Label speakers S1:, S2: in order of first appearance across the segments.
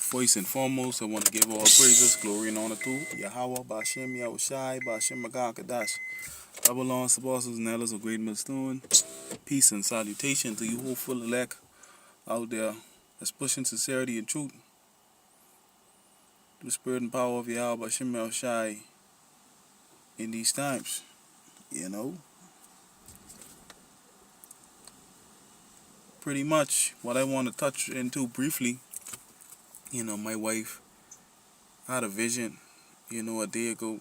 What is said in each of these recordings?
S1: First and foremost, I want to give all praises, glory, and honor to Yahweh, Bashem, Yahushai, Bashem, Magan, Kadash. Babylon, apostles, and elders of Great Millstone. Peace and salutation to you hopeful elect out there that's pushing sincerity and truth. The spirit and power of Yahweh, Bashem, Yahushai in these times. Pretty much what I want to touch into briefly, my wife had a vision, a day ago,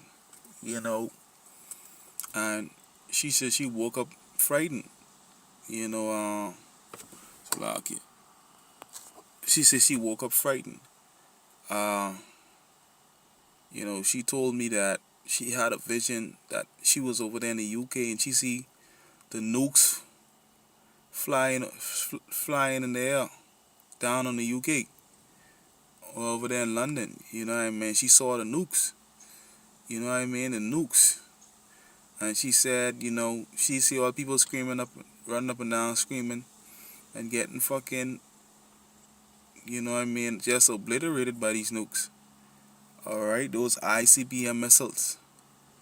S1: and she said she woke up frightened, Slovakia. She said she woke up frightened. She told me that she had a vision that she was over there in the UK and she see the nukes flying in the air down on the UK or over there in London. You know what I mean? She saw the nukes. You know what I mean? The nukes. And she said, she see all people screaming running up and down, screaming and getting fucking, just obliterated by these nukes. Alright, those ICBM missiles.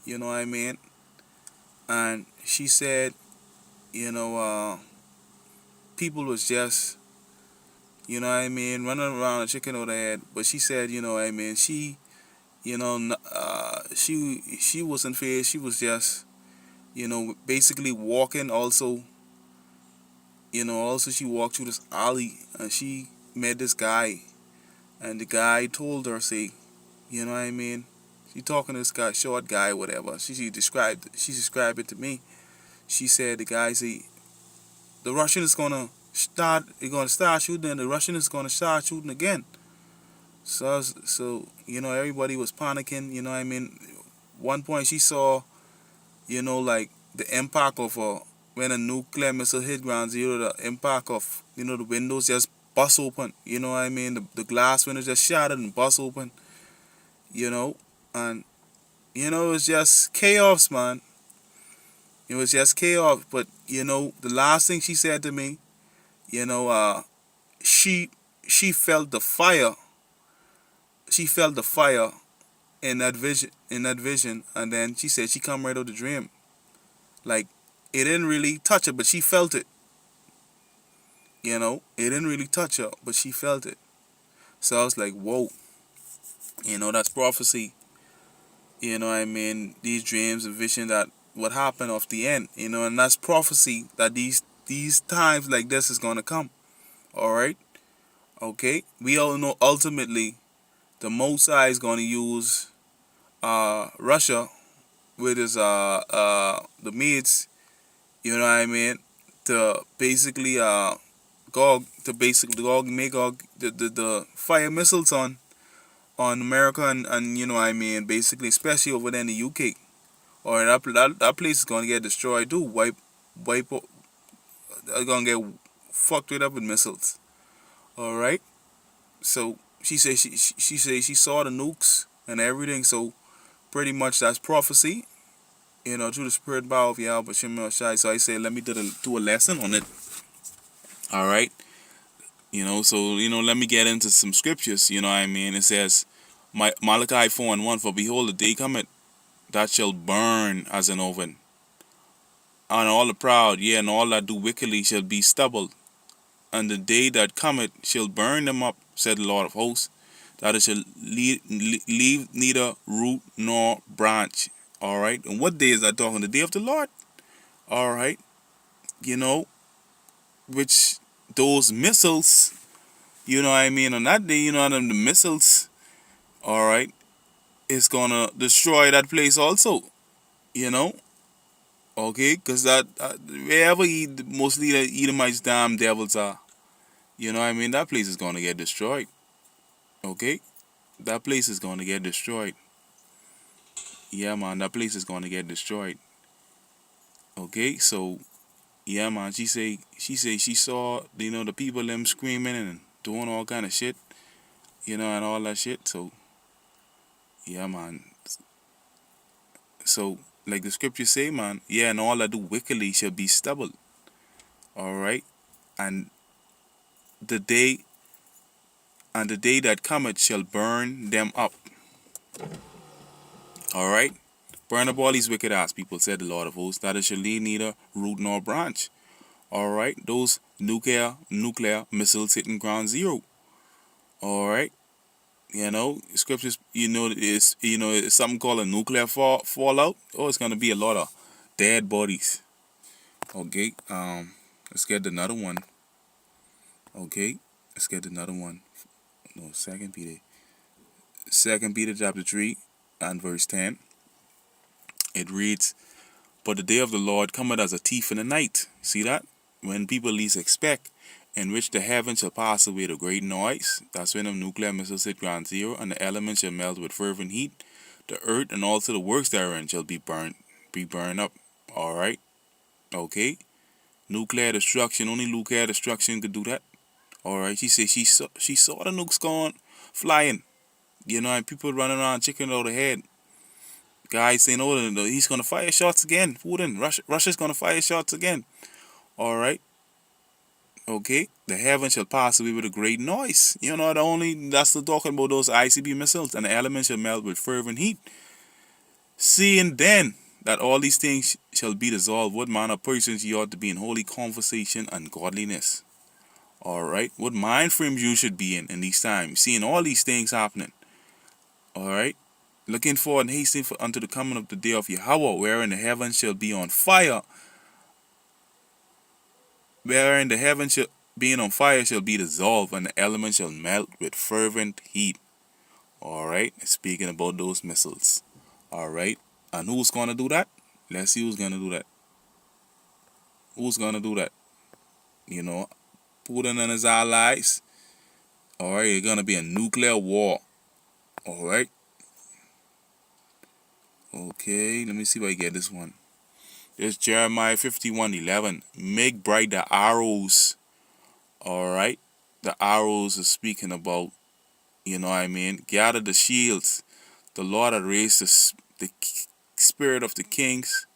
S1: You know what I mean? And she said, people was just, running around a chicken over their head. But she said, she, she wasn't feared. She was just, basically walking also. Also she walked through this alley and she met this guy. And the guy told her, say, she talking to this guy, short guy, whatever. She described it to me. She said the guy say, the Russian is gonna start shooting and the Russian is gonna start shooting again. So everybody was panicking, One point she saw, like the impact of when a nuclear missile hit ground zero, the impact of, the windows just bust open, the glass windows just shattered and bust open, and it was just chaos, man. It was just chaos. But the last thing she said to me, she felt the fire. She felt the fire in that vision, and then she said she come right out of the dream. Like, it didn't really touch her, but she felt it. It didn't really touch her, but she felt it. So I was like, whoa. That's prophecy. These dreams and vision that what happened off the end, and that's prophecy that these times like this is gonna come. Alright? Okay? We all know ultimately the Most High is gonna use Russia with his the mates, to basically Magog, the fire missiles on America and basically especially over there in the UK. Or that place is gonna get destroyed too. Wipe gonna get fucked right up with missiles. Alright? So she said she saw the nukes and everything, so pretty much that's prophecy. Through the spirit power of Yahweh Shemel Shai. So I said let me do a lesson on it. Alright? So let me get into some scriptures, It says Malachi 4:1, for behold the day cometh that shall burn as an oven. And all the proud, yea, and all that do wickedly shall be stubble. And the day that cometh shall burn them up, said the Lord of hosts, that it shall leave neither root nor branch. Alright? And what day is that talking? The day of the Lord? Alright? Which those missiles, on that day, the missiles, alright, is gonna destroy that place also. Okay, because that wherever mostly the Edomites damn devils are, that place is gonna get destroyed. Okay, that place is gonna get destroyed. Yeah, man, that place is gonna get destroyed. Okay, so yeah, man, she say she saw the people them screaming and doing all kind of shit, and all that shit. So yeah, man. So like the scriptures say, man, yeah, and all that do wickedly shall be stubble. Alright? And the day and the day that cometh shall burn them up. All right? Burn up all these wicked ass people, said the Lord of hosts, that it shall leave neither root nor branch. All right? Those nuclear missiles hitting ground zero. All right? Scriptures, it's something called a nuclear fallout. Oh, it's going to be a lot of dead bodies. Okay? Let's get another one. Okay? Let's get another one. No, Second Peter. 2 Peter chapter 3 and verse 10. It reads, "But the day of the Lord cometh as a thief in the night." See that? When people least expect, in which the heavens shall pass away with a great noise. That's when the nuclear missiles hit ground zero, and the elements shall melt with fervent heat. The earth and also the works therein shall be burned up. Alright? Okay? Nuclear destruction, only nuclear destruction could do that. Alright, she said she saw the nukes going flying. And people running around chicken over the head. Guys saying, oh, he's gonna fire shots again. Putin, Russia's gonna fire shots again. Alright? Okay? The heaven shall pass away with a great noise. That's the talking about those ICB missiles, and the elements shall melt with fervent heat. Seeing then that all these things shall be dissolved, what manner of persons ye ought to be in holy conversation and godliness. Alright? What mind frames you should be in these times, seeing all these things happening. Alright? Looking forward and hastening unto the coming of the day of Yahweh, wherein the heavens shall be on fire. Wherein the heavens shall, being on fire shall be dissolved, and the elements shall melt with fervent heat. Alright? Speaking about those missiles. Alright? And who's going to do that? Let's see who's going to do that. Who's going to do that? Putin and his allies. Alright? It's going to be a nuclear war. Alright? Okay, let me see if I get this one. There's Jeremiah 51:11. Make bright the arrows. Alright? The arrows are speaking about, gather the shields. The Lord had raised the spirit of the kings.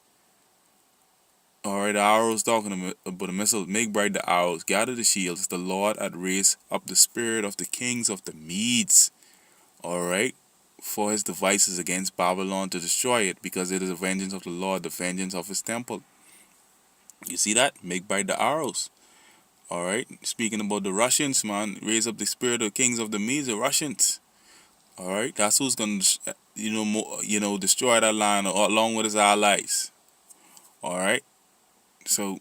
S1: Alright, the arrows talking about the missile. Make bright the arrows. Gather the shields. The Lord had raised up the spirit of the kings of the Medes. Alright? For his devices against Babylon to destroy it, because it is the vengeance of the Lord, the vengeance of his temple. You see that? Make bright the arrows. Alright? Speaking about the Russians, man, raise up the spirit of the kings of the Medes, the Russians. Alright? That's who's going to, destroy that land along with his allies. Alright? So,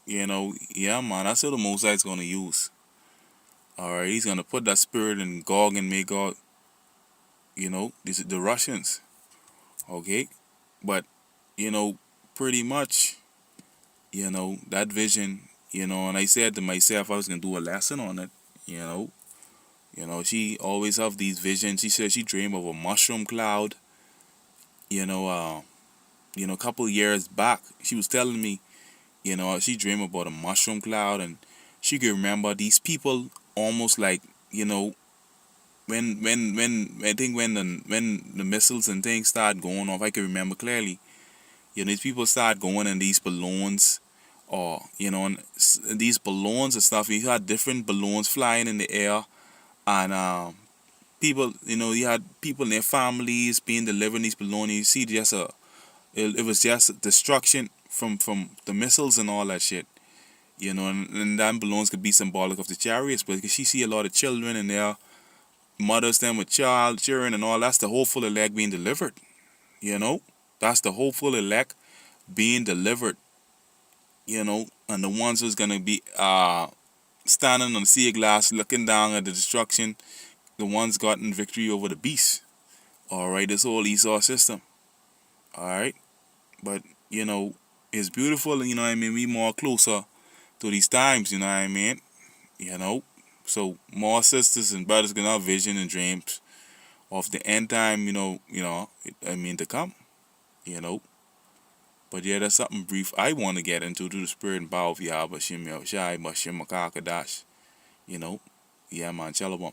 S1: yeah, man, that's what the Most High is going to use. Alright? He's going to put that spirit in Gog and Magog. This is the Russians. Okay? But, pretty much, that vision, and I said to myself I was going to do a lesson on it, she always have these visions. She said she dreamed of a mushroom cloud, a couple years back. She was telling me, she dreamed about a mushroom cloud, and she could remember these people almost like, when I think when the missiles and things start going off, I can remember clearly. These people start going in these balloons, or and these balloons and stuff. You had different balloons flying in the air, and people, you had people in their families being delivered in these balloons. You see, it was just destruction from the missiles and all that shit. And that balloons could be symbolic of the chariots, but she see a lot of children in there. Mothers them with children and all. That's the hopeful elect being delivered. That's the hopeful elect being delivered. And the ones who's gonna be standing on the sea of glass looking down at the destruction, the ones gotten victory over the beast. Alright, this whole Esau system. Alright. But it's beautiful, we more closer to these times, So more sisters and brothers can have vision and dreams of the end time, to come, But yeah, that's something brief I want to get into through the spirit and power of Yahweh Shem Yahushai, Bashem Makakadash. Yeah, man, Shalom.